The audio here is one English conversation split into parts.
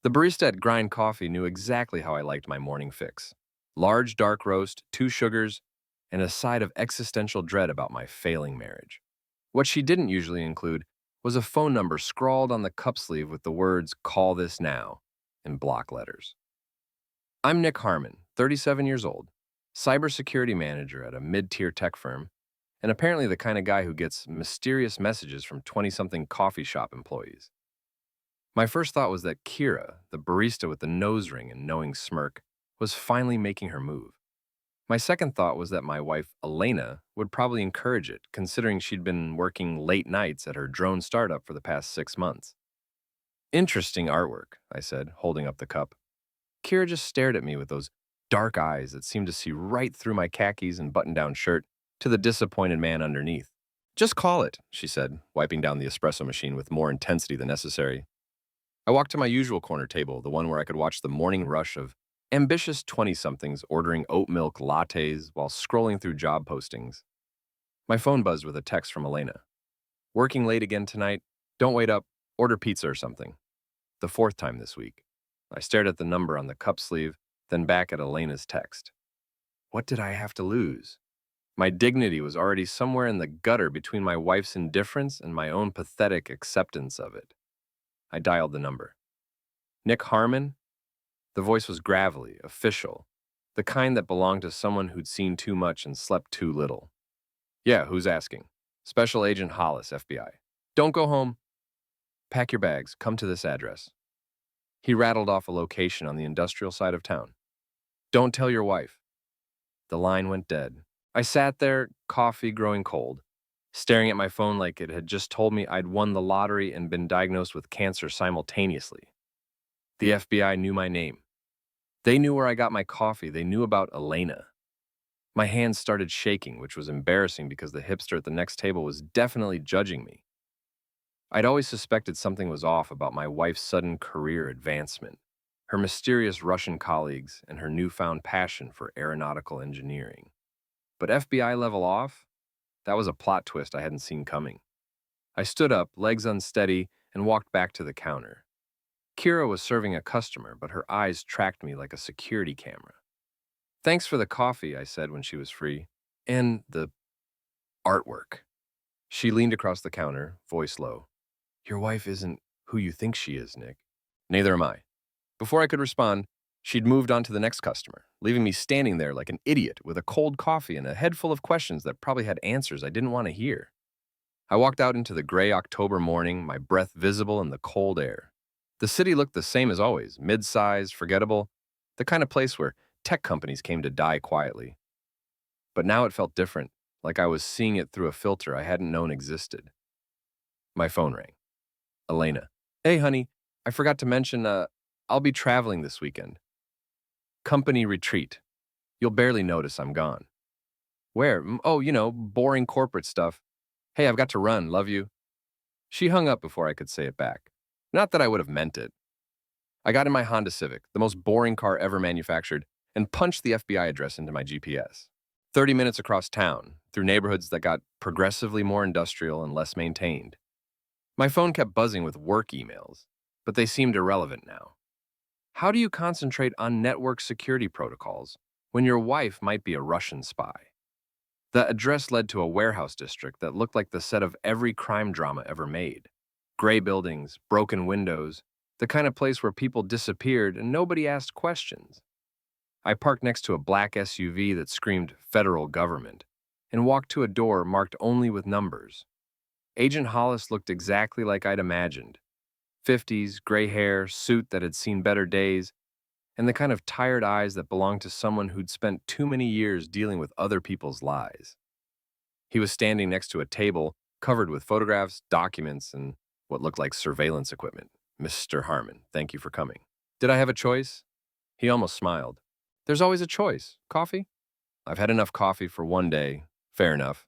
The barista at Grind Coffee knew exactly how I liked my morning fix. Large dark roast, 2 sugars, and a side of existential dread about my failing marriage. What she didn't usually include was a phone number scrawled on the cup sleeve with the words, "Call this now," in block letters. I'm Nick Harmon, 37 years old, cybersecurity manager at a mid-tier tech firm, and apparently the kind of guy who gets mysterious messages from 20-something coffee shop employees. My first thought was that Kira, the barista with the nose ring and knowing smirk, was finally making her move. My second thought was that my wife, Elena, would probably encourage it, considering she'd been working late nights at her drone startup for the past 6 months. Interesting artwork, I said, holding up the cup. Kira just stared at me with those dark eyes that seemed to see right through my khakis and button-down shirt to the disappointed man underneath. Just call it, she said, wiping down the espresso machine with more intensity than necessary. I walked to my usual corner table, the one where I could watch the morning rush of ambitious 20-somethings ordering oat milk lattes while scrolling through job postings. My phone buzzed with a text from Elena. "Working late again tonight? Don't wait up. Order pizza or something." The fourth time this week. I stared at the number on the cup sleeve, then back at Elena's text. What did I have to lose? My dignity was already somewhere in the gutter between my wife's indifference and my own pathetic acceptance of it. I dialed the number. Nick Harmon? The voice was gravelly, official, the kind that belonged to someone who'd seen too much and slept too little. Yeah, who's asking? Special Agent Hollis, FBI. Don't go home. Pack your bags. Come to this address. He rattled off a location on the industrial side of town. Don't tell your wife. The line went dead. I sat there, coffee growing cold, staring at my phone like it had just told me I'd won the lottery and been diagnosed with cancer simultaneously. The FBI knew my name. They knew where I got my coffee. They knew about Elena. My hands started shaking, which was embarrassing because the hipster at the next table was definitely judging me. I'd always suspected something was off about my wife's sudden career advancement, her mysterious Russian colleagues, and her newfound passion for aeronautical engineering. But FBI level off? That was a plot twist I hadn't seen coming. I stood up, legs unsteady, and walked back to the counter. Kira was serving a customer, but her eyes tracked me like a security camera. Thanks for the coffee, I said when she was free. And the artwork. She leaned across the counter, voice low. Your wife isn't who you think she is, Nick. Neither am I. Before I could respond, she'd moved on to the next customer, leaving me standing there like an idiot with a cold coffee and a head full of questions that probably had answers I didn't want to hear. I walked out into the gray October morning, my breath visible in the cold air. The city looked the same as always, mid-sized, forgettable, the kind of place where tech companies came to die quietly. But now it felt different, like I was seeing it through a filter I hadn't known existed. My phone rang. Elena. Hey, honey, I forgot to mention, I'll be traveling this weekend. Company retreat. You'll barely notice I'm gone. Where? Oh, boring corporate stuff. Hey, I've got to run, love you. She hung up before I could say it back. Not that I would have meant it. I got in my Honda Civic, the most boring car ever manufactured, and punched the FBI address into my GPS. 30 minutes across town, through neighborhoods that got progressively more industrial and less maintained. My phone kept buzzing with work emails, but they seemed irrelevant now. How do you concentrate on network security protocols when your wife might be a Russian spy? The address led to a warehouse district that looked like the set of every crime drama ever made. Gray buildings, broken windows, the kind of place where people disappeared and nobody asked questions. I parked next to a black SUV that screamed federal government and walked to a door marked only with numbers. Agent Hollis looked exactly like I'd imagined. 50s, gray hair, suit that had seen better days, and the kind of tired eyes that belonged to someone who'd spent too many years dealing with other people's lies. He was standing next to a table covered with photographs, documents, and what looked like surveillance equipment. Mr. Harmon, thank you for coming. Did I have a choice? He almost smiled. There's always a choice. Coffee? I've had enough coffee for one day. Fair enough.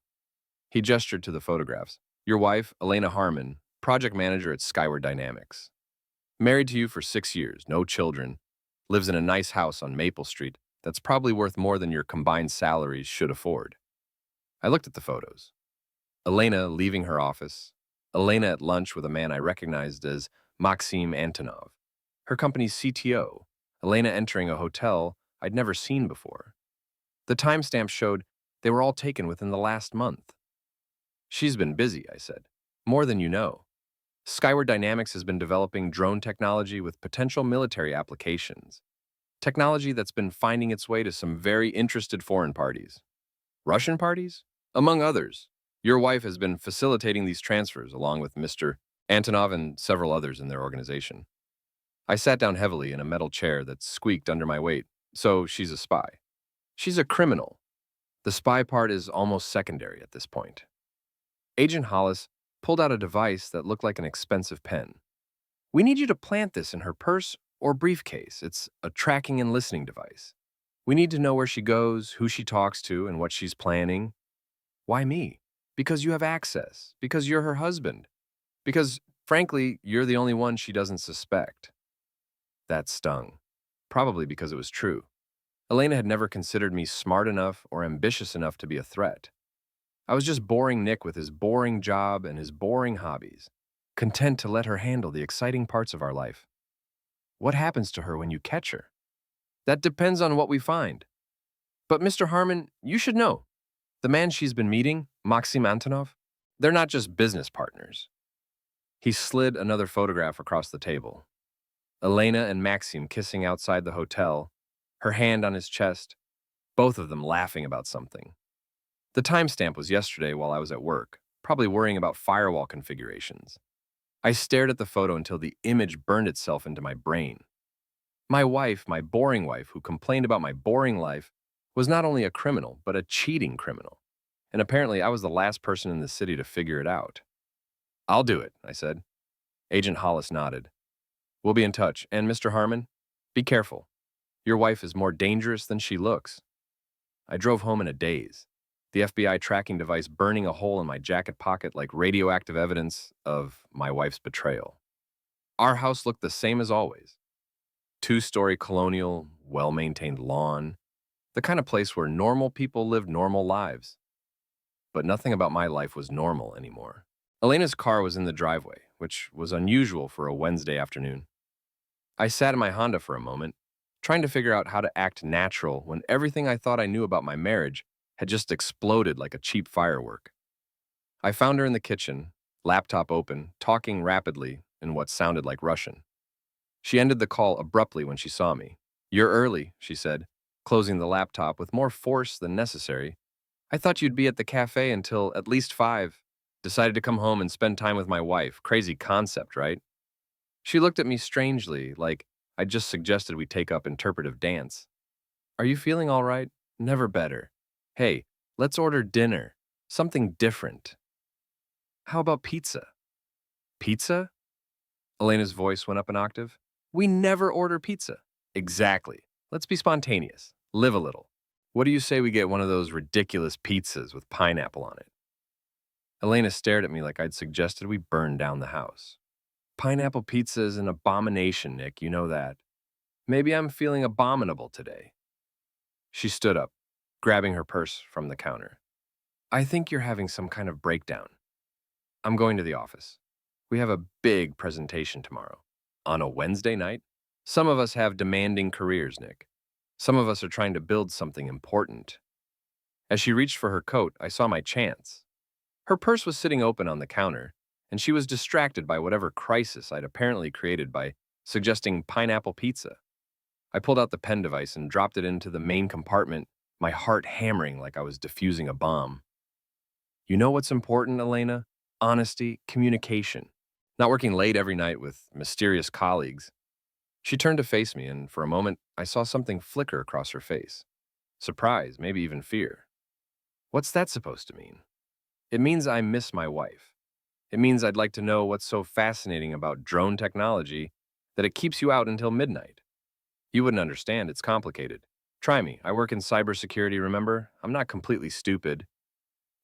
He gestured to the photographs. Your wife, Elena Harmon, project manager at Skyward Dynamics. Married to you for 6 years, no children, lives in a nice house on Maple Street that's probably worth more than your combined salaries should afford. I looked at the photos. Elena leaving her office. Elena at lunch with a man I recognized as Maxim Antonov. her company's CTO, Elena entering a hotel I'd never seen before. The timestamp showed they were all taken within the last month. She's been busy, I said. More than you know. Skyward Dynamics has been developing drone technology with potential military applications. Technology that's been finding its way to some very interested foreign parties. Russian parties? Among others. Your wife has been facilitating these transfers along with Mr. Antonov and several others in their organization. I sat down heavily in a metal chair that squeaked under my weight. So she's a spy. She's a criminal. The spy part is almost secondary at this point. Agent Hollis pulled out a device that looked like an expensive pen. We need you to plant this in her purse or briefcase. It's a tracking and listening device. We need to know where she goes, who she talks to, and what she's planning. Why me? Because you have access. Because you're her husband. Because, frankly, you're the only one she doesn't suspect. That stung. Probably because it was true. Elena had never considered me smart enough or ambitious enough to be a threat. I was just boring Nick with his boring job and his boring hobbies, content to let her handle the exciting parts of our life. What happens to her when you catch her? That depends on what we find. But Mr. Harmon, you should know. The man she's been meeting, Maxim Antonov, they're not just business partners. He slid another photograph across the table. Elena and Maxim kissing outside the hotel, her hand on his chest, both of them laughing about something. The timestamp was yesterday while I was at work, probably worrying about firewall configurations. I stared at the photo until the image burned itself into my brain. My wife, my boring wife, who complained about my boring life, was not only a criminal, but a cheating criminal. And apparently I was the last person in the city to figure it out. I'll do it, I said. Agent Hollis nodded. We'll be in touch. And Mr. Harmon, be careful. Your wife is more dangerous than she looks. I drove home in a daze, the FBI tracking device burning a hole in my jacket pocket like radioactive evidence of my wife's betrayal. Our house looked the same as always. Two-story colonial, well-maintained lawn, the kind of place where normal people lived normal lives. But nothing about my life was normal anymore. Elena's car was in the driveway, which was unusual for a Wednesday afternoon. I sat in my Honda for a moment, trying to figure out how to act natural when everything I thought I knew about my marriage had just exploded like a cheap firework. I found her in the kitchen, laptop open, talking rapidly in what sounded like Russian. She ended the call abruptly when she saw me. You're early, she said, closing the laptop with more force than necessary. I thought you'd be at the cafe until at least 5. Decided to come home and spend time with my wife. Crazy concept, right? She looked at me strangely, like I'd just suggested we take up interpretive dance. Are you feeling all right? Never better. Hey, let's order dinner. Something different. How about pizza? Pizza? Elena's voice went up an octave. We never order pizza. Exactly. Let's be spontaneous. Live a little. What do you say we get one of those ridiculous pizzas with pineapple on it? Elena stared at me like I'd suggested we burn down the house. Pineapple pizza is an abomination, Nick, you know that. Maybe I'm feeling abominable today. She stood up, grabbing her purse from the counter. I think you're having some kind of breakdown. I'm going to the office. We have a big presentation tomorrow. On a Wednesday night? Some of us have demanding careers, Nick. Some of us are trying to build something important. As she reached for her coat, I saw my chance. Her purse was sitting open on the counter, and she was distracted by whatever crisis I'd apparently created by suggesting pineapple pizza. I pulled out the pen device and dropped it into the main compartment, my heart hammering like I was defusing a bomb. You know what's important, Elena? Honesty, communication. Not working late every night with mysterious colleagues. She turned to face me, and for a moment, I saw something flicker across her face. Surprise, maybe even fear. What's that supposed to mean? It means I miss my wife. It means I'd like to know what's so fascinating about drone technology that it keeps you out until midnight. You wouldn't understand, it's complicated. Try me, I work in cybersecurity, remember? I'm not completely stupid.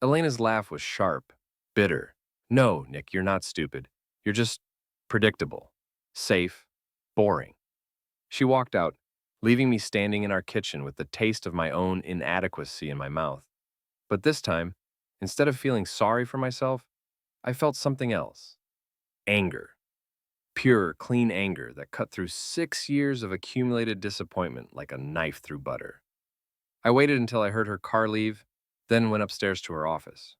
Elena's laugh was sharp, bitter. No, Nick, you're not stupid. You're just predictable, safe, boring. She walked out, leaving me standing in our kitchen with the taste of my own inadequacy in my mouth. But this time, instead of feeling sorry for myself, I felt something else. Anger. Pure, clean anger that cut through 6 years of accumulated disappointment like a knife through butter. I waited until I heard her car leave, then went upstairs to her office.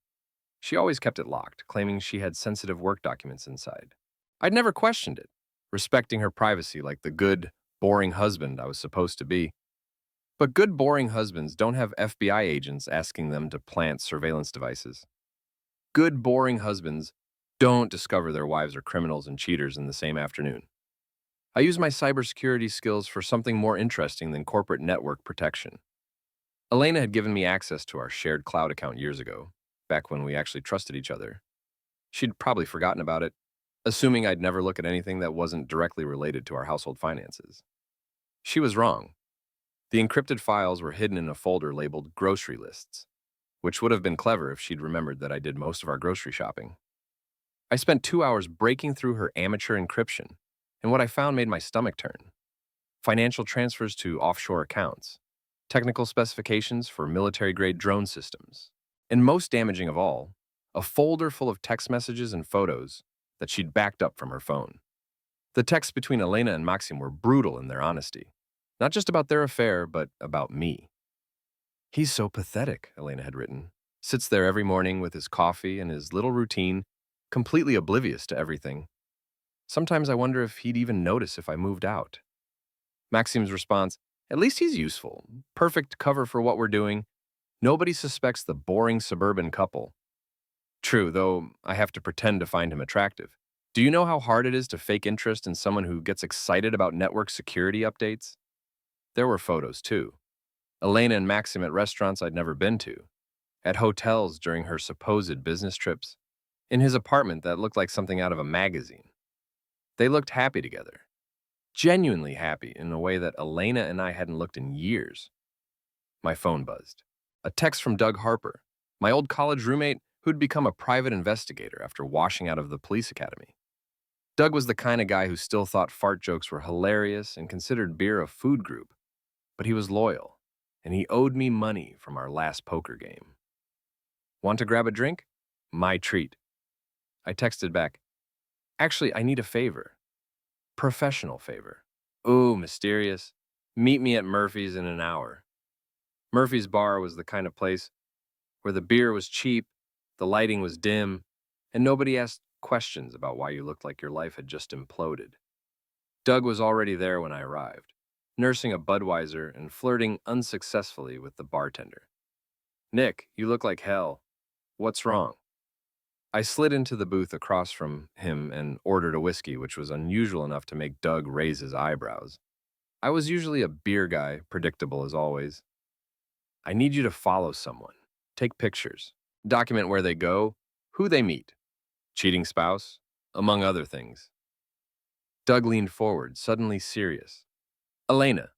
She always kept it locked, claiming she had sensitive work documents inside. I'd never questioned it, respecting her privacy like the good, boring husband I was supposed to be. But good, boring husbands don't have FBI agents asking them to plant surveillance devices. Good, boring husbands don't discover their wives are criminals and cheaters in the same afternoon. I use my cybersecurity skills for something more interesting than corporate network protection. Elena had given me access to our shared cloud account years ago, back when we actually trusted each other. She'd probably forgotten about it, assuming I'd never look at anything that wasn't directly related to our household finances. She was wrong. The encrypted files were hidden in a folder labeled grocery lists, which would have been clever if she'd remembered that I did most of our grocery shopping. I spent 2 hours breaking through her amateur encryption, and what I found made my stomach turn. Financial transfers to offshore accounts, technical specifications for military-grade drone systems, and most damaging of all, a folder full of text messages and photos that she'd backed up from her phone. The texts between Elena and Maxim were brutal in their honesty, not just about their affair, but about me. "He's so pathetic," Elena had written. "Sits there every morning with his coffee and his little routine, completely oblivious to everything. Sometimes I wonder if he'd even notice if I moved out." Maxim's response, "At least he's useful. Perfect cover for what we're doing. Nobody suspects the boring suburban couple." True, though I have to pretend to find him attractive. Do you know how hard it is to fake interest in someone who gets excited about network security updates? There were photos, too. Elena and Maxim at restaurants I'd never been to, at hotels during her supposed business trips, in his apartment that looked like something out of a magazine. They looked happy together. Genuinely happy in a way that Elena and I hadn't looked in years. My phone buzzed. A text from Doug Harper, my old college roommate who'd become a private investigator after washing out of the police academy. Doug was the kind of guy who still thought fart jokes were hilarious and considered beer a food group, but he was loyal, and he owed me money from our last poker game. "Want to grab a drink?" "My treat." I texted back, "Actually, I need a favor. Professional favor." "Ooh, mysterious. Meet me at Murphy's in an hour." Murphy's bar was the kind of place where the beer was cheap, the lighting was dim, and nobody asked questions about why you looked like your life had just imploded. Doug was already there when I arrived, nursing a Budweiser and flirting unsuccessfully with the bartender. "Nick, you look like hell. What's wrong?" I slid into the booth across from him and ordered a whiskey, which was unusual enough to make Doug raise his eyebrows. I was usually a beer guy, predictable as always. "I need you to follow someone, take pictures, document where they go, who they meet, cheating spouse, among other things." Doug leaned forward, suddenly serious. "Elena."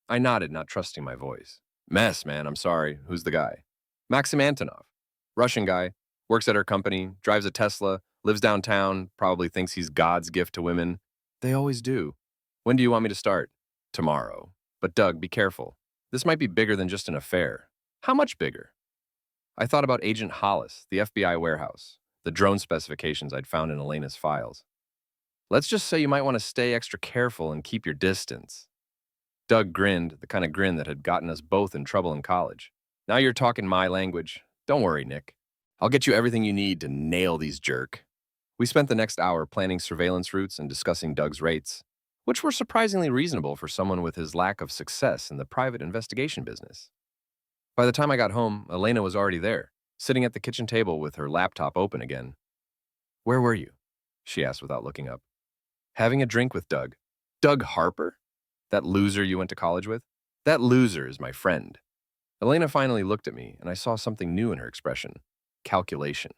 I nodded, not trusting my voice. "Mess, man, I'm sorry. Who's the guy?" "Maxim Antonov. Russian guy, works at her company, drives a Tesla, lives downtown, probably thinks he's God's gift to women. They always do. When do you want me to start?" "Tomorrow. But Doug, be careful. This might be bigger than just an affair." "How much bigger?" I thought about Agent Hollis, the FBI warehouse, the drone specifications I'd found in Elena's files. "Let's just say you might want to stay extra careful and keep your distance." Doug grinned, the kind of grin that had gotten us both in trouble in college. "Now you're talking my language. Don't worry, Nick. I'll get you everything you need to nail these jerk." We spent the next hour planning surveillance routes and discussing Doug's rates, which were surprisingly reasonable for someone with his lack of success in the private investigation business. By the time I got home, Elena was already there, sitting at the kitchen table with her laptop open again. "Where were you?" she asked without looking up. "Having a drink with Doug." "Doug Harper? That loser you went to college with?" "That loser is my friend." Elena finally looked at me, and I saw something new in her expression. Calculation.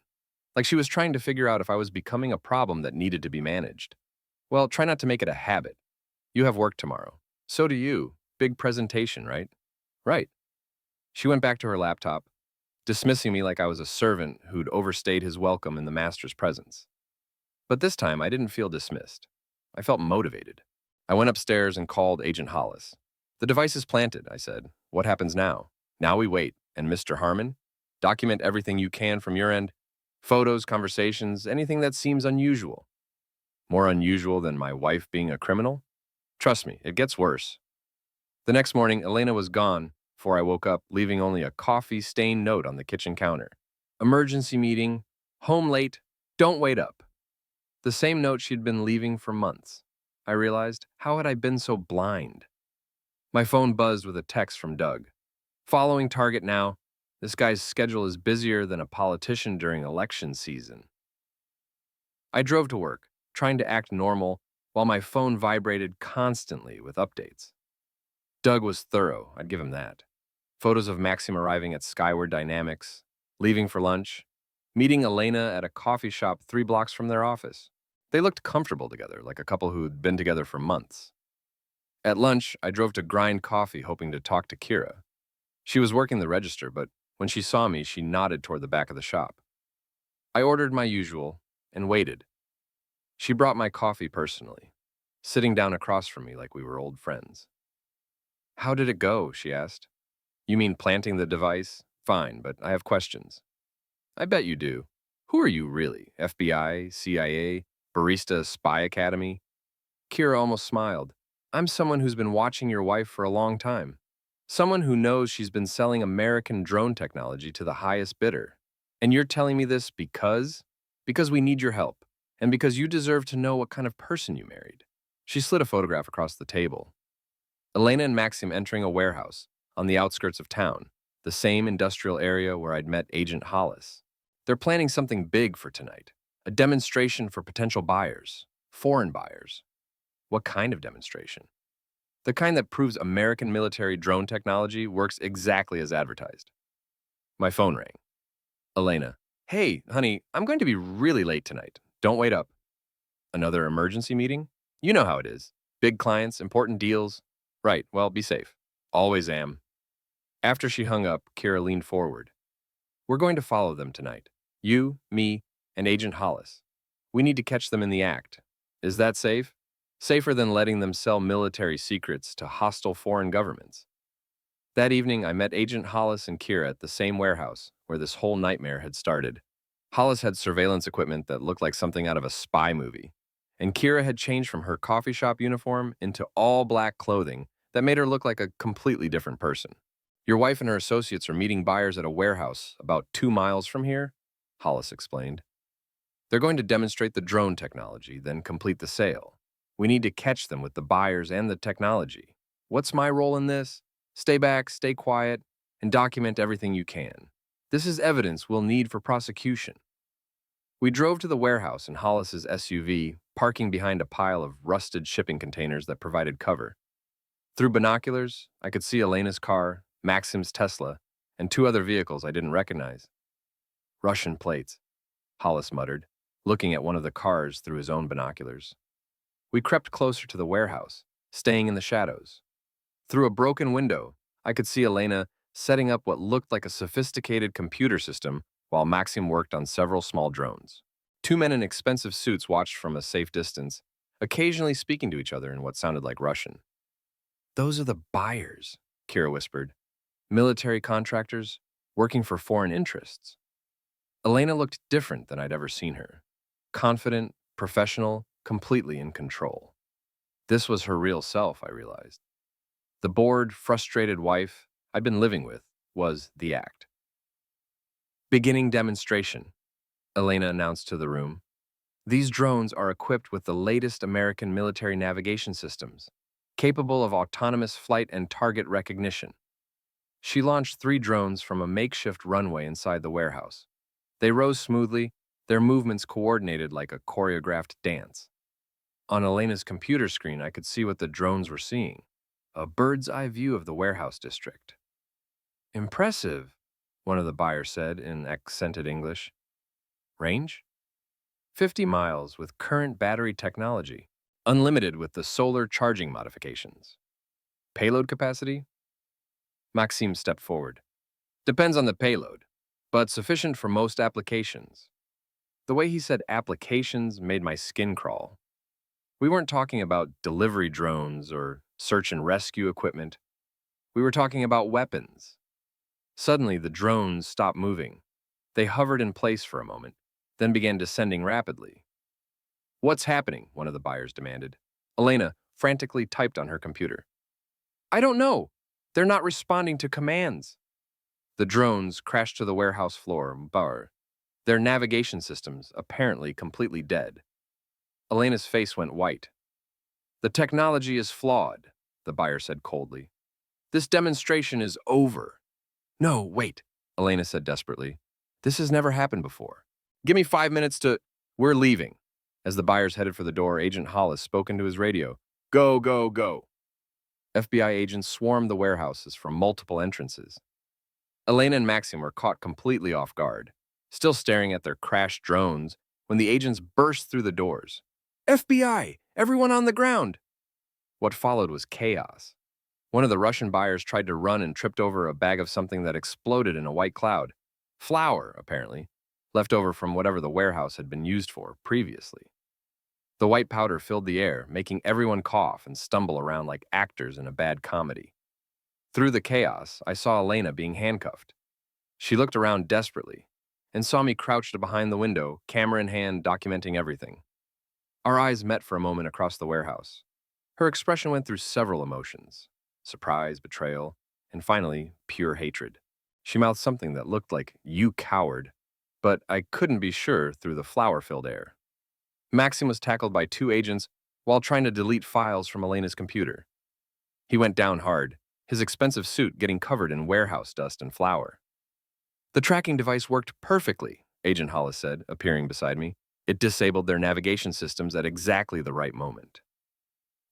Like she was trying to figure out if I was becoming a problem that needed to be managed. "Well, try not to make it a habit. You have work tomorrow. So do you. Big presentation, right?" "Right." She went back to her laptop, dismissing me like I was a servant who'd overstayed his welcome in the master's presence. But this time, I didn't feel dismissed. I felt motivated. I went upstairs and called Agent Hollis. "The device is planted," I said. "What happens now?" "Now we wait. And Mr. Harmon? Document everything you can from your end. Photos, conversations, anything that seems unusual." More unusual than my wife being a criminal? Trust me, it gets worse. The next morning, Elena was gone before I woke up, leaving only a coffee-stained note on the kitchen counter. Emergency meeting, home late, don't wait up. The same note she'd been leaving for months. I realized, how had I been so blind? My phone buzzed with a text from Doug. Following target now. This guy's schedule is busier than a politician during election season. I drove to work, trying to act normal, while my phone vibrated constantly with updates. Doug was thorough, I'd give him that. Photos of Maxim arriving at Skyward Dynamics, leaving for lunch, meeting Elena at a coffee shop 3 blocks from their office. They looked comfortable together, like a couple who'd been together for months. At lunch, I drove to Grind Coffee hoping to talk to Kira. She was working the register, but when she saw me, she nodded toward the back of the shop. I ordered my usual and waited. She brought my coffee personally, sitting down across from me like we were old friends. "How did it go?" she asked. "You mean planting the device? Fine, but I have questions." "I bet you do. Who are you really? FBI, CIA, Barista Spy Academy?" Kira almost smiled. "I'm someone who's been watching your wife for a long time. Someone who knows she's been selling American drone technology to the highest bidder. And you're telling me this because? Because we need your help, and because you deserve to know what kind of person you married." She slid a photograph across the table. Elena and Maxim entering a warehouse on the outskirts of town, the same industrial area where I'd met Agent Hollis. They're planning something big for tonight, a demonstration for potential buyers, foreign buyers. What kind of demonstration? The kind that proves American military drone technology works exactly as advertised. My phone rang. Elena: "Hey, honey, I'm going to be really late tonight. Don't wait up." "Another emergency meeting? You know how it is. Big clients, important deals." "Right, well, be safe." "Always am." After she hung up, Kira leaned forward. "We're going to follow them tonight. You, me, and Agent Hollis. We need to catch them in the act. Is that safe? Safer than letting them sell military secrets to hostile foreign governments." That evening, I met Agent Hollis and Kira at the same warehouse where this whole nightmare had started. Hollis had surveillance equipment that looked like something out of a spy movie, and Kira had changed from her coffee shop uniform into all-black clothing that made her look like a completely different person. "Your wife and her associates are meeting buyers at a warehouse about 2 miles from here," Hollis explained. "They're going to demonstrate the drone technology, then complete the sale. We need to catch them with the buyers and the technology. What's my role in this? Stay back, stay quiet, and document everything you can. This is evidence we'll need for prosecution." We drove to the warehouse in Hollis's SUV, parking behind a pile of rusted shipping containers that provided cover. Through binoculars, I could see Elena's car, Maxim's Tesla, and 2 other vehicles I didn't recognize. "Russian plates," Hollis muttered, looking at one of the cars through his own binoculars. We crept closer to the warehouse, staying in the shadows. Through a broken window, I could see Elena setting up what looked like a sophisticated computer system while Maxim worked on several small drones. 2 men in expensive suits watched from a safe distance, occasionally speaking to each other in what sounded like Russian. "Those are the buyers," Kira whispered. "Military contractors working for foreign interests." Elena looked different than I'd ever seen her. Confident, professional, completely in control. This was her real self, I realized. The bored, frustrated wife I'd been living with was the act. "Beginning demonstration," Elena announced to the room. "These drones are equipped with the latest American military navigation systems, capable of autonomous flight and target recognition." She launched 3 drones from a makeshift runway inside the warehouse. They rose smoothly, their movements coordinated like a choreographed dance. On Elena's computer screen, I could see what the drones were seeing: a bird's-eye view of the warehouse district. "Impressive," one of the buyers said in accented English. "Range?" 50 miles with current battery technology, unlimited with the solar charging modifications. "Payload capacity?" Maxime stepped forward. "Depends on the payload, but sufficient for most applications." The way he said applications made my skin crawl. We weren't talking about delivery drones or search and rescue equipment. We were talking about weapons. Suddenly, the drones stopped moving. They hovered in place for a moment, then began descending rapidly. What's happening? One of the buyers demanded. Elena frantically typed on her computer. I don't know. They're not responding to commands. The drones crashed to the warehouse floor, their navigation systems apparently completely dead. Elena's face went white. The technology is flawed, the buyer said coldly. This demonstration is over. No, wait, Elena said desperately. This has never happened before. Give me 5 minutes to... We're leaving. As the buyers headed for the door, Agent Hollis spoke into his radio. Go, go, go. FBI agents swarmed the warehouses from multiple entrances. Elena and Maxim were caught completely off guard, still staring at their crashed drones when the agents burst through the doors. FBI! Everyone on the ground! What followed was chaos. One of the Russian buyers tried to run and tripped over a bag of something that exploded in a white cloud. Flour, apparently, left over from whatever the warehouse had been used for previously. The white powder filled the air, making everyone cough and stumble around like actors in a bad comedy. Through the chaos, I saw Elena being handcuffed. She looked around desperately and saw me crouched behind the window, camera in hand, documenting everything. Our eyes met for a moment across the warehouse. Her expression went through several emotions: surprise, betrayal, and finally, pure hatred. She mouthed something that looked like, "You coward," but I couldn't be sure through the flour-filled air. Maxim was tackled by 2 agents while trying to delete files from Elena's computer. He went down hard, his expensive suit getting covered in warehouse dust and flour. The tracking device worked perfectly, Agent Hollis said, appearing beside me. It disabled their navigation systems at exactly the right moment.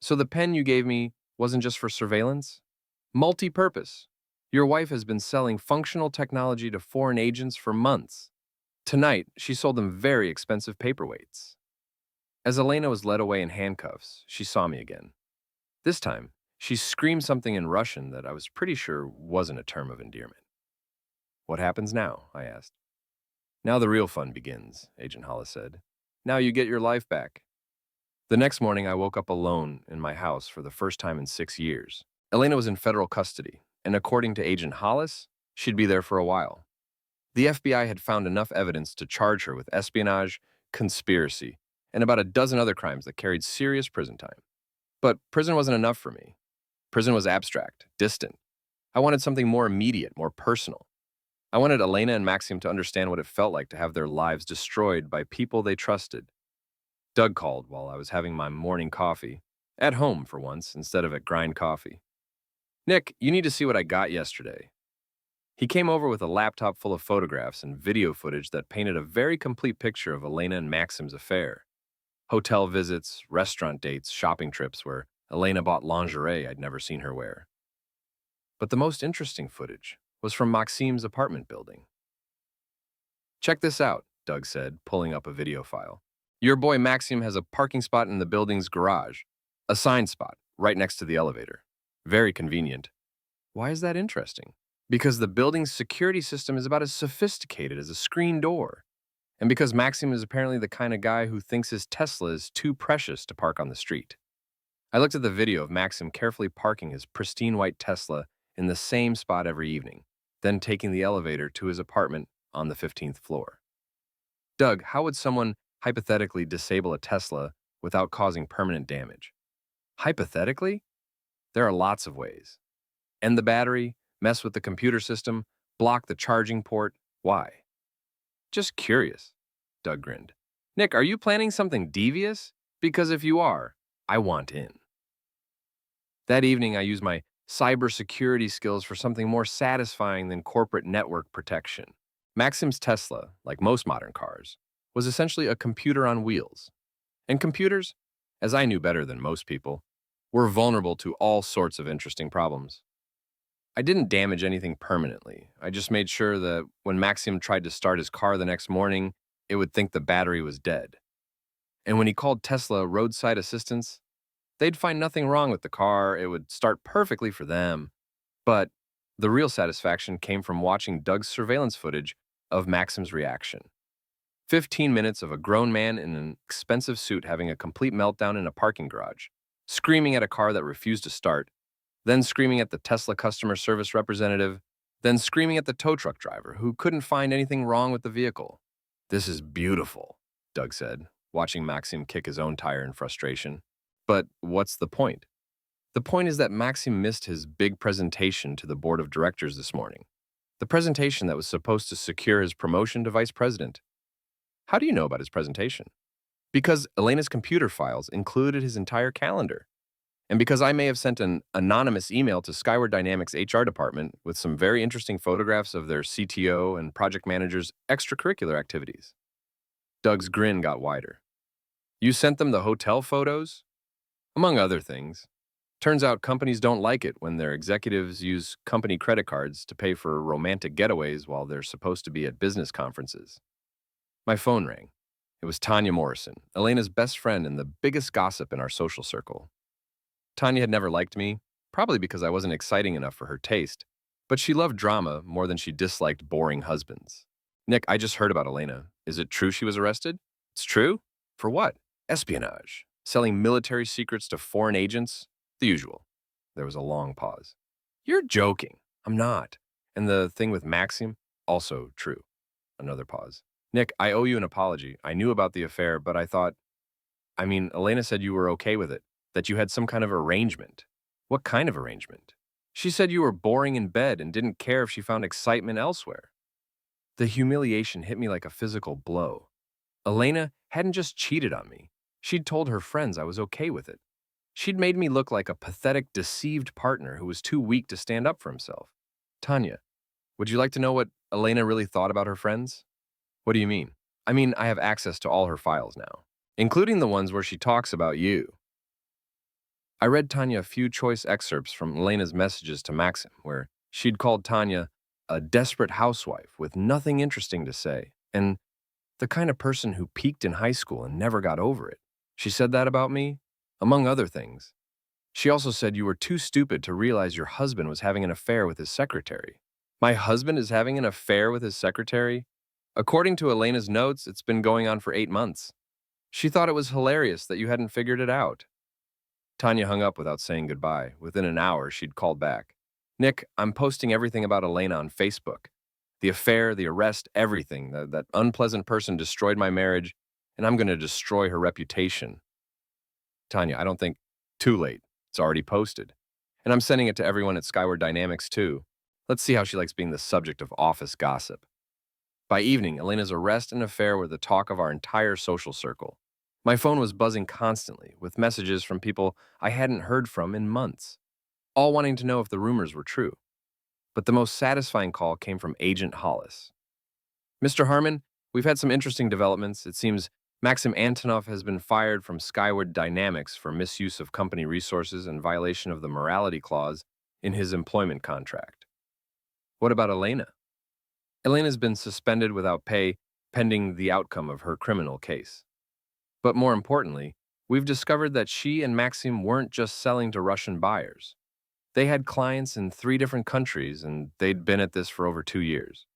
So the pen you gave me wasn't just for surveillance? Multi-purpose. Your wife has been selling functional technology to foreign agents for months. Tonight, she sold them very expensive paperweights. As Elena was led away in handcuffs, she saw me again. This time, she screamed something in Russian that I was pretty sure wasn't a term of endearment. What happens now? I asked. Now the real fun begins, Agent Hollis said. Now you get your life back. The next morning, I woke up alone in my house for the first time in 6 years. Elena was in federal custody, and according to Agent Hollis, she'd be there for a while. The FBI had found enough evidence to charge her with espionage, conspiracy, and about a dozen other crimes that carried serious prison time. But prison wasn't enough for me. Prison was abstract, distant. I wanted something more immediate, more personal. I wanted Elena and Maxim to understand what it felt like to have their lives destroyed by people they trusted. Doug called while I was having my morning coffee, at home for once instead of at Grind Coffee. Nick, you need to see what I got yesterday. He came over with a laptop full of photographs and video footage that painted a very complete picture of Elena and Maxim's affair. Hotel visits, restaurant dates, shopping trips where Elena bought lingerie I'd never seen her wear. But the most interesting footage was from Maxim's apartment building. Check this out, Doug said, pulling up a video file. Your boy Maxim has a parking spot in the building's garage, a signed spot right next to the elevator. Very convenient. Why is that interesting? Because the building's security system is about as sophisticated as a screen door. And because Maxim is apparently the kind of guy who thinks his Tesla is too precious to park on the street. I looked at the video of Maxim carefully parking his pristine white Tesla in the same spot every evening, then taking the elevator to his apartment on the 15th floor. Doug, how would someone hypothetically disable a Tesla without causing permanent damage? Hypothetically? There are lots of ways. End the battery, mess with the computer system, block the charging port. Why? Just curious, Doug grinned. Nick, are you planning something devious? Because if you are, I want in. That evening, I used my cybersecurity skills for something more satisfying than corporate network protection. Maxim's Tesla, like most modern cars, was essentially a computer on wheels. And computers, as I knew better than most people, were vulnerable to all sorts of interesting problems. I didn't damage anything permanently. I just made sure that when Maxim tried to start his car the next morning, it would think the battery was dead. And when he called Tesla roadside assistance, they'd find nothing wrong with the car. It would start perfectly for them. But the real satisfaction came from watching Doug's surveillance footage of Maxim's reaction. 15 minutes of a grown man in an expensive suit having a complete meltdown in a parking garage, screaming at a car that refused to start, then screaming at the Tesla customer service representative, then screaming at the tow truck driver who couldn't find anything wrong with the vehicle. This is beautiful, Doug said, watching Maxim kick his own tire in frustration. But what's the point? The point is that Maxim missed his big presentation to the board of directors this morning. The presentation that was supposed to secure his promotion to vice president. How do you know about his presentation? Because Elena's computer files included his entire calendar. And because I may have sent an anonymous email to Skyward Dynamics HR department with some very interesting photographs of their CTO and project managers' extracurricular activities. Doug's grin got wider. You sent them the hotel photos? Among other things. Turns out companies don't like it when their executives use company credit cards to pay for romantic getaways while they're supposed to be at business conferences. My phone rang. It was Tanya Morrison, Elena's best friend and the biggest gossip in our social circle. Tanya had never liked me, probably because I wasn't exciting enough for her taste, but she loved drama more than she disliked boring husbands. Nick, I just heard about Elena. Is it true she was arrested? It's true? For what? Espionage. Selling military secrets to foreign agents? The usual. There was a long pause. You're joking. I'm not. And the thing with Maxim? Also true. Another pause. Nick, I owe you an apology. I knew about the affair, but I thought... Elena said you were okay with it, that you had some kind of arrangement. What kind of arrangement? She said you were boring in bed and didn't care if she found excitement elsewhere. The humiliation hit me like a physical blow. Elena hadn't just cheated on me. She'd told her friends I was okay with it. She'd made me look like a pathetic, deceived partner who was too weak to stand up for himself. Tanya, would you like to know what Elena really thought about her friends? What do you mean? I have access to all her files now, including the ones where she talks about you. I read Tanya a few choice excerpts from Elena's messages to Maxim, where she'd called Tanya a desperate housewife with nothing interesting to say, and the kind of person who peaked in high school and never got over it. She said that about me, among other things. She also said you were too stupid to realize your husband was having an affair with his secretary. My husband is having an affair with his secretary? According to Elena's notes, it's been going on for 8 months. She thought it was hilarious that you hadn't figured it out. Tanya hung up without saying goodbye. Within an hour, she'd called back. Nick, I'm posting everything about Elena on Facebook. The affair, the arrest, everything. That unpleasant person destroyed my marriage, and I'm going to destroy her reputation. Tanya, I don't think... Too late. It's already posted. And I'm sending it to everyone at Skyward Dynamics, too. Let's see how she likes being the subject of office gossip. By evening, Elena's arrest and affair were the talk of our entire social circle. My phone was buzzing constantly, with messages from people I hadn't heard from in months, all wanting to know if the rumors were true. But the most satisfying call came from Agent Hollis. Mr. Harmon, we've had some interesting developments. It seems Maxim Antonov has been fired from Skyward Dynamics for misuse of company resources and violation of the morality clause in his employment contract. What about Elena? Elena's been suspended without pay pending the outcome of her criminal case. But more importantly, we've discovered that she and Maxim weren't just selling to Russian buyers. They had clients in 3 different countries, and they'd been at this for over 2 years.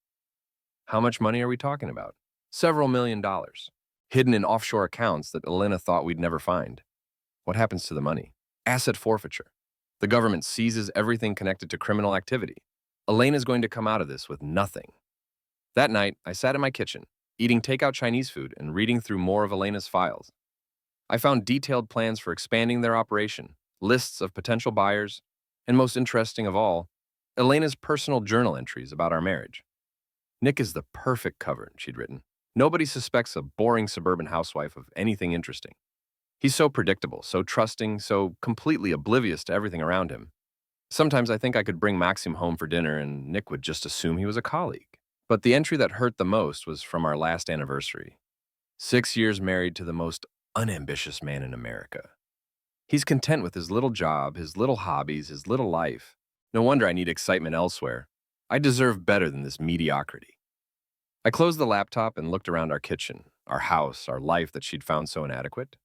How much money are we talking about? Several $1,000,000, hidden in offshore accounts that Elena thought we'd never find. What happens to the money? Asset forfeiture. The government seizes everything connected to criminal activity. Elena's going to come out of this with nothing. That night, I sat in my kitchen, eating takeout Chinese food and reading through more of Elena's files. I found detailed plans for expanding their operation, lists of potential buyers, and most interesting of all, Elena's personal journal entries about our marriage. Nick is the perfect cover, she'd written. Nobody suspects a boring suburban housewife of anything interesting. He's so predictable, so trusting, so completely oblivious to everything around him. Sometimes I think I could bring Maxim home for dinner and Nick would just assume he was a colleague. But the entry that hurt the most was from our last anniversary. 6 years married to the most unambitious man in America. He's content with his little job, his little hobbies, his little life. No wonder I need excitement elsewhere. I deserve better than this mediocrity. I closed the laptop and looked around our kitchen, our house, our life that she'd found so inadequate.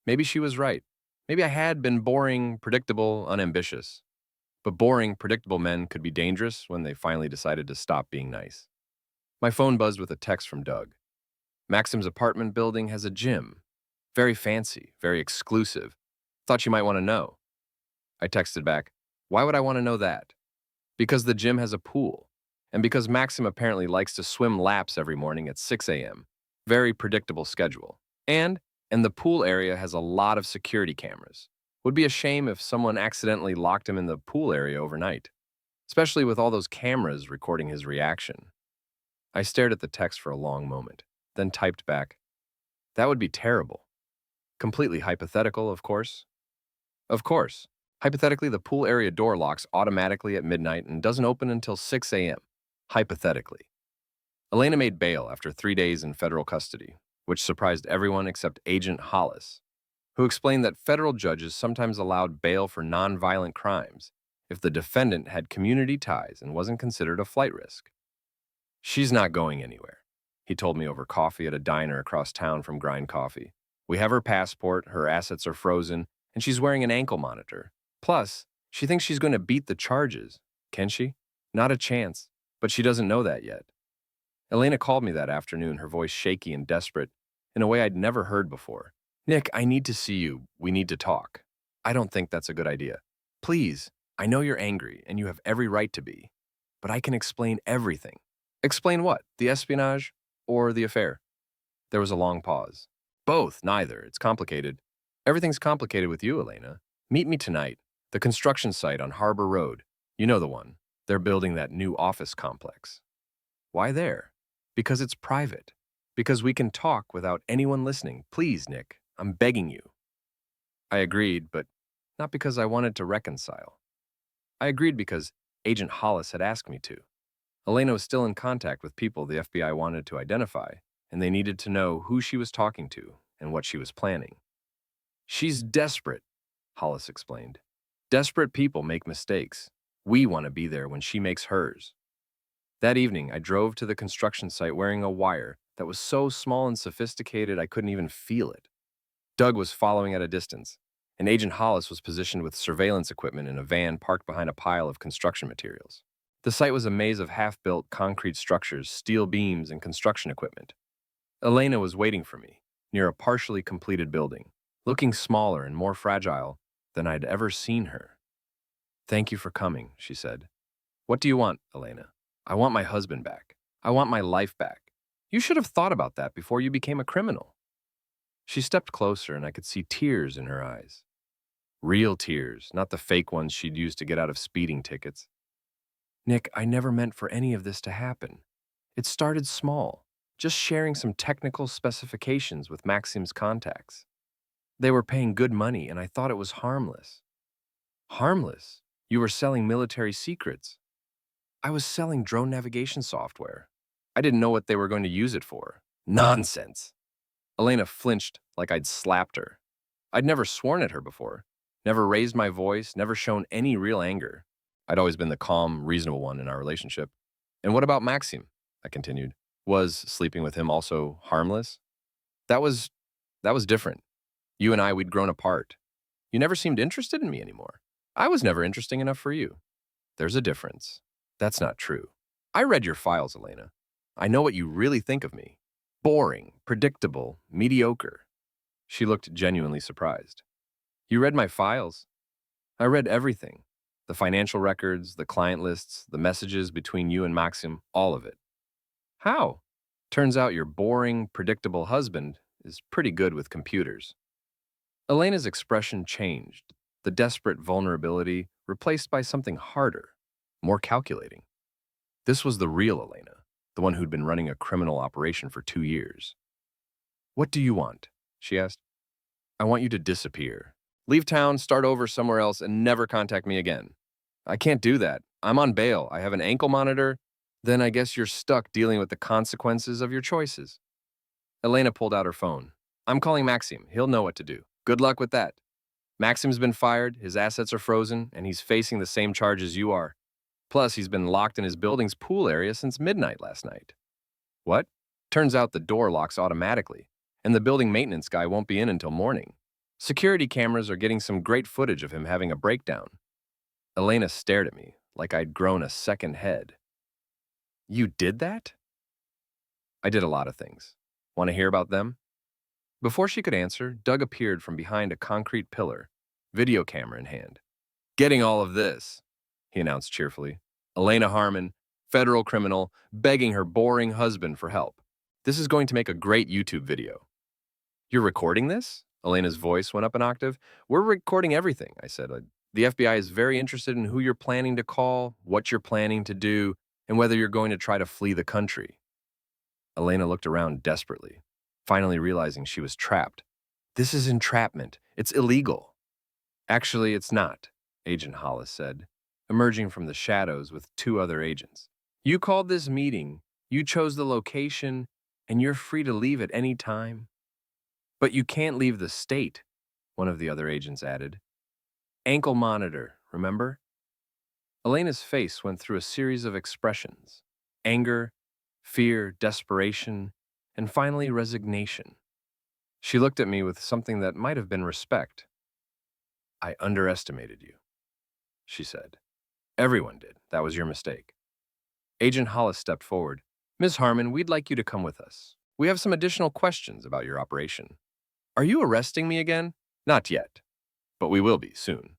Maybe she was right. Maybe I had been boring, predictable, unambitious. But boring, predictable men could be dangerous when they finally decided to stop being nice. My phone buzzed with a text from Doug. Maxim's apartment building has a gym. Very fancy, very exclusive. Thought you might want to know. I texted back, why would I want to know that? Because the gym has a pool, and because Maxim apparently likes to swim laps every morning at 6 a.m. Very predictable schedule. And and the pool area has a lot of security cameras. Would be a shame if someone accidentally locked him in the pool area overnight, especially with all those cameras recording his reaction. I stared at the text for a long moment, then typed back, "That would be terrible." Completely hypothetical, of course. Of course. Hypothetically, the pool area door locks automatically at midnight and doesn't open until 6 a.m. Hypothetically. Elena made bail after 3 days in federal custody, which surprised everyone except Agent Hollis, who explained that federal judges sometimes allowed bail for nonviolent crimes if the defendant had community ties and wasn't considered a flight risk. "She's not going anywhere," he told me over coffee at a diner across town from Grind Coffee. "We have her passport, her assets are frozen, and she's wearing an ankle monitor. Plus, she thinks she's going to beat the charges. Can she? Not a chance, but she doesn't know that yet." Elena called me that afternoon, her voice shaky and desperate, in a way I'd never heard before. "Nick, I need to see you. We need to talk." "I don't think that's a good idea." "Please, I know you're angry, and you have every right to be, but I can explain everything." "Explain what? The espionage or the affair?" There was a long pause. "Both, neither. It's complicated." "Everything's complicated with you, Elena. Meet me tonight. The construction site on Harbor Road. You know the one. They're building that new office complex." "Why there?" "Because it's private. Because we can talk without anyone listening. Please, Nick, I'm begging you." I agreed, but not because I wanted to reconcile. I agreed because Agent Hollis had asked me to. Elena was still in contact with people the FBI wanted to identify, and they needed to know who she was talking to and what she was planning. "She's desperate," Hollis explained. "Desperate people make mistakes. We want to be there when she makes hers." That evening, I drove to the construction site wearing a wire that was so small and sophisticated I couldn't even feel it. Doug was following at a distance, and Agent Hollis was positioned with surveillance equipment in a van parked behind a pile of construction materials. The site was a maze of half-built concrete structures, steel beams, and construction equipment. Elena was waiting for me, near a partially completed building, looking smaller and more fragile than I'd ever seen her. "Thank you for coming," she said. "What do you want, Elena?" "I want my husband back. I want my life back. You should have thought about that before you became a criminal." She stepped closer, and I could see tears in her eyes. Real tears, not the fake ones she'd used to get out of speeding tickets. "Nick, I never meant for any of this to happen. It started small, just sharing some technical specifications with Maxim's contacts. They were paying good money, and I thought it was harmless." "Harmless? You were selling military secrets." "I was selling drone navigation software. I didn't know what they were going to use it for." "Nonsense." Elena flinched like I'd slapped her. I'd never sworn at her before, never raised my voice, never shown any real anger. I'd always been the calm, reasonable one in our relationship. "And what about Maxim?" I continued. "Was sleeping with him also harmless?" That was different. You and I, we'd grown apart. You never seemed interested in me anymore. I was never interesting enough for you." "There's a difference." "That's not true. I read your files, Elena. I know what you really think of me. Boring, predictable, mediocre." She looked genuinely surprised. "You read my files?" "I read everything. The financial records, the client lists, the messages between you and Maxim, all of it." "How?" "Turns out your boring, predictable husband is pretty good with computers." Elena's expression changed, the desperate vulnerability replaced by something harder, more calculating. This was the real Elena, the one who'd been running a criminal operation for 2 years. "What do you want?" she asked. "I want you to disappear. Leave town, start over somewhere else, and never contact me again." "I can't do that. I'm on bail. I have an ankle monitor." "Then I guess you're stuck dealing with the consequences of your choices." Elena pulled out her phone. "I'm calling Maxim. He'll know what to do. Good luck with that. Maxim's been fired, his assets are frozen, and he's facing the same charges you are. Plus, he's been locked in his building's pool area since midnight last night." "What?" "Turns out the door locks automatically, and the building maintenance guy won't be in until morning. Security cameras are getting some great footage of him having a breakdown." Elena stared at me like I'd grown a second head. "You did that?" "I did a lot of things. Want to hear about them?" Before she could answer, Doug appeared from behind a concrete pillar, video camera in hand. "Getting all of this," he announced cheerfully. "Elena Harmon, federal criminal, begging her boring husband for help. This is going to make a great YouTube video." You're recording this? Elena's voice went up an octave. We're recording everything, I said. The FBI is very interested in who you're planning to call, what you're planning to do, and whether you're going to try to flee the country. Elena looked around desperately, finally realizing she was trapped. This is entrapment. It's illegal. Actually, it's not, Agent Hollis said, emerging from the shadows with two other agents. You called this meeting, you chose the location, and you're free to leave at any time. But you can't leave the state, one of the other agents added. Ankle monitor, remember? Elena's face went through a series of expressions: anger, fear, desperation, and finally resignation. She looked at me with something that might have been respect. I underestimated you, she said. Everyone did. That was your mistake. Agent Hollis stepped forward. Ms. Harmon, we'd like you to come with us. We have some additional questions about your operation. Are you arresting me again? Not yet, but we will be soon.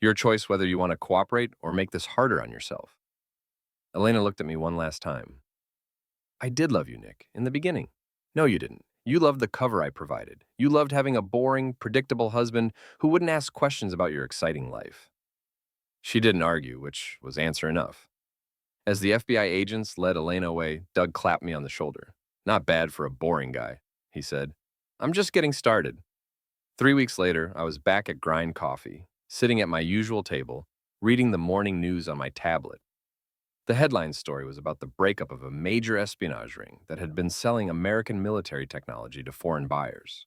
Your choice whether you want to cooperate or make this harder on yourself. Elena looked at me one last time. I did love you, Nick, in the beginning. No, you didn't. You loved the cover I provided. You loved having a boring, predictable husband who wouldn't ask questions about your exciting life. She didn't argue, which was answer enough. As the FBI agents led Elena away, Doug clapped me on the shoulder. Not bad for a boring guy, he said. I'm just getting started. 3 weeks later, I was back at Grind Coffee, sitting at my usual table, reading the morning news on my tablet. The headline story was about the breakup of a major espionage ring that had been selling American military technology to foreign buyers.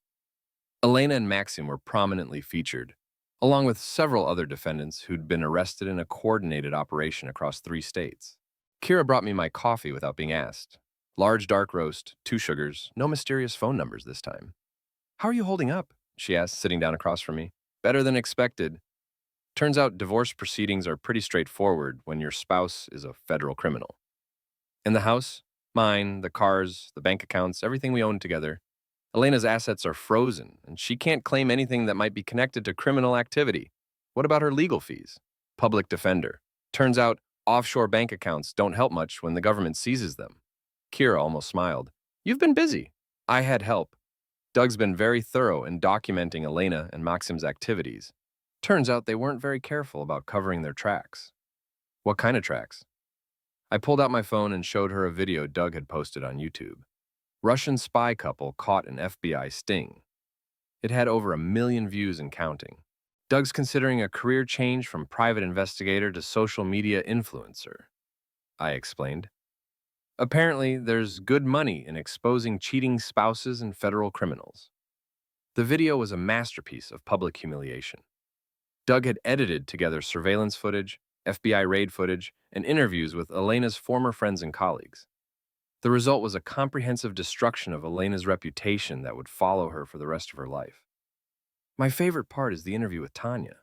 Elena and Maxim were prominently featured, along with several other defendants who'd been arrested in a coordinated operation across 3 states. Kira brought me my coffee without being asked. Large dark roast, 2 sugars, no mysterious phone numbers this time. How are you holding up? She asked, sitting down across from me. Better than expected. Turns out divorce proceedings are pretty straightforward when your spouse is a federal criminal. In the house, mine, the cars, the bank accounts, everything we own together, Elena's assets are frozen, and she can't claim anything that might be connected to criminal activity. What about her legal fees? Public defender. Turns out offshore bank accounts don't help much when the government seizes them. Kira almost smiled. You've been busy. I had help. Doug's been very thorough in documenting Elena and Maxim's activities. Turns out they weren't very careful about covering their tracks. What kind of tracks? I pulled out my phone and showed her a video Doug had posted on YouTube. Russian spy couple caught an FBI sting. It had over 1 million views and counting. Doug's considering a career change from private investigator to social media influencer, I explained. Apparently, there's good money in exposing cheating spouses and federal criminals. The video was a masterpiece of public humiliation. Doug had edited together surveillance footage, FBI raid footage, and interviews with Elena's former friends and colleagues. The result was a comprehensive destruction of Elena's reputation that would follow her for the rest of her life. My favorite part is the interview with Tanya,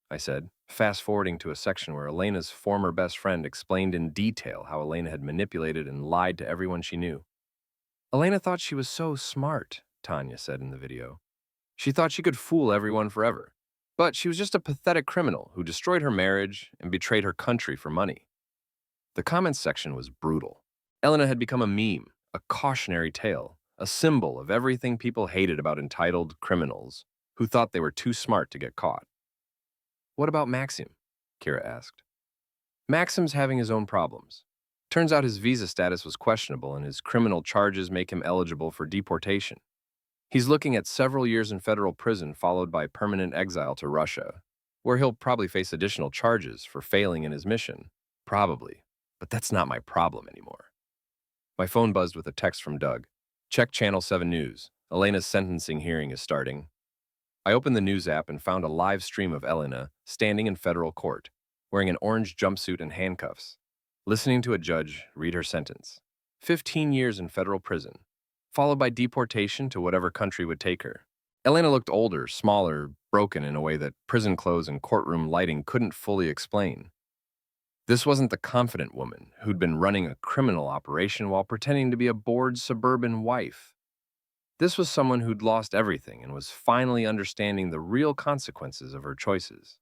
I said, fast-forwarding to a section where Elena's former best friend explained in detail how Elena had manipulated and lied to everyone she knew. Elena thought she was so smart, Tanya said in the video. She thought she could fool everyone forever. But she was just a pathetic criminal who destroyed her marriage and betrayed her country for money. The comments section was brutal. Elena had become a meme, a cautionary tale, a symbol of everything people hated about entitled criminals who thought they were too smart to get caught. What about Maxim? Kira asked. Maxim's having his own problems. Turns out his visa status was questionable and his criminal charges make him eligible for deportation. He's looking at several years in federal prison followed by permanent exile to Russia, where he'll probably face additional charges for failing in his mission. Probably. But that's not my problem anymore. My phone buzzed with a text from Doug. Check Channel 7 News. Elena's sentencing hearing is starting. I opened the news app and found a live stream of Elena standing in federal court, wearing an orange jumpsuit and handcuffs, listening to a judge read her sentence. 15 years in federal prison, followed by deportation to whatever country would take her. Elena looked older, smaller, broken in a way that prison clothes and courtroom lighting couldn't fully explain. This wasn't the confident woman who'd been running a criminal operation while pretending to be a bored suburban wife. This was someone who'd lost everything and was finally understanding the real consequences of her choices.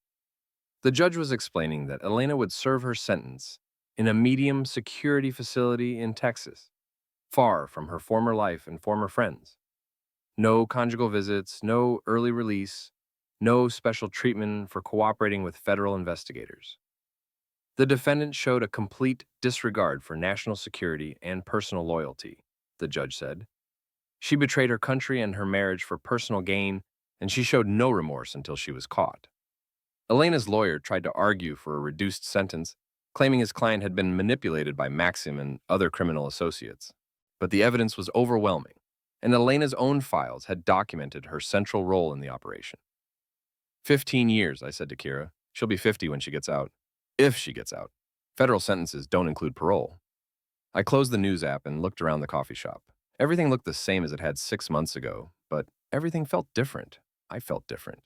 The judge was explaining that Elena would serve her sentence in a medium security facility in Texas, far from her former life and former friends. No conjugal visits, no early release, no special treatment for cooperating with federal investigators. The defendant showed a complete disregard for national security and personal loyalty, the judge said. She betrayed her country and her marriage for personal gain, and she showed no remorse until she was caught. Elena's lawyer tried to argue for a reduced sentence, claiming his client had been manipulated by Maxim and other criminal associates. But the evidence was overwhelming, and Elena's own files had documented her central role in the operation. 15 years, I said to Kira. She'll be 50 when she gets out. If she gets out. Federal sentences don't include parole. I closed the news app and looked around the coffee shop. Everything looked the same as it had 6 months ago, but everything felt different. I felt different.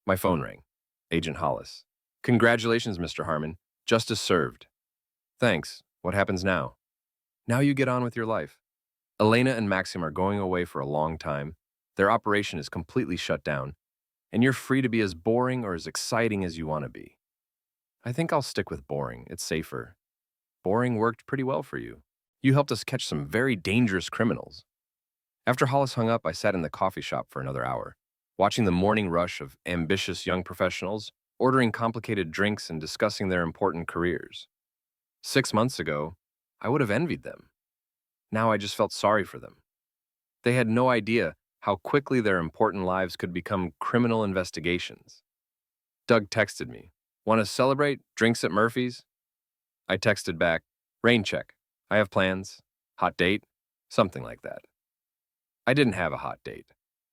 My phone rang. Agent Hollis. Congratulations, Mr. Harmon. Justice served. Thanks. What happens now? Now you get on with your life. Elena and Maxim are going away for a long time. Their operation is completely shut down, and you're free to be as boring or as exciting as you want to be. I think I'll stick with boring. It's safer. Boring worked pretty well for you. You helped us catch some very dangerous criminals. After Hollis hung up, I sat in the coffee shop for another hour, watching the morning rush of ambitious young professionals, ordering complicated drinks and discussing their important careers. 6 months ago, I would have envied them. Now I just felt sorry for them. They had no idea how quickly their important lives could become criminal investigations. Doug texted me, "Want to celebrate? Drinks at Murphy's?" I texted back, "Rain check. I have plans. Hot date?" Something like that. I didn't have a hot date.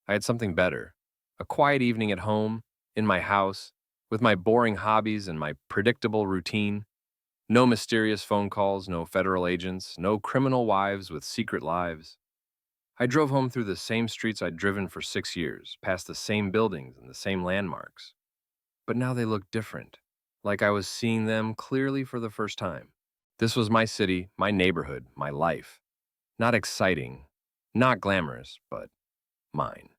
I had something better. A quiet evening at home, in my house, with my boring hobbies and my predictable routine. No mysterious phone calls, no federal agents, no criminal wives with secret lives. I drove home through the same streets I'd driven for 6 years, past the same buildings and the same landmarks. But now they looked different, like I was seeing them clearly for the first time. This was my city, my neighborhood, my life. Not exciting, not glamorous, but mine.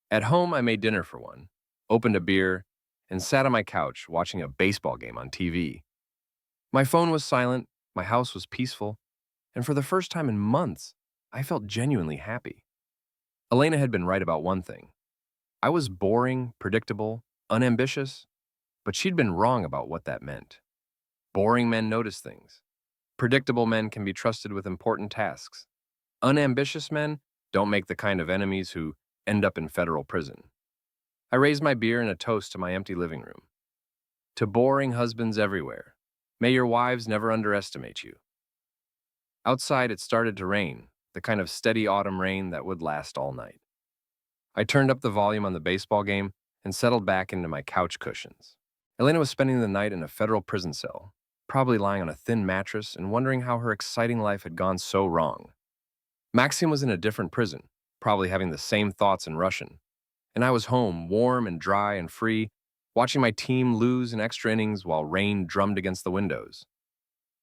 At home, I made dinner for one, opened a beer, and sat on my couch watching a baseball game on TV. My phone was silent, my house was peaceful, and for the first time in months, I felt genuinely happy. Elena had been right about one thing. I was boring, predictable, unambitious, but she'd been wrong about what that meant. Boring men notice things. Predictable men can be trusted with important tasks. Unambitious men don't make the kind of enemies who end up in federal prison. I raised my beer in a toast to my empty living room. To boring husbands everywhere, may your wives never underestimate you. Outside, it started to rain, the kind of steady autumn rain that would last all night. I turned up the volume on the baseball game and settled back into my couch cushions. Elena was spending the night in a federal prison cell, probably lying on a thin mattress and wondering how her exciting life had gone so wrong. Maxim was in a different prison, probably having the same thoughts in Russian. And I was home, warm and dry and free, watching my team lose in extra innings while rain drummed against the windows.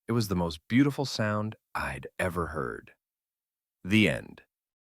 It was the most beautiful sound I'd ever heard. The end.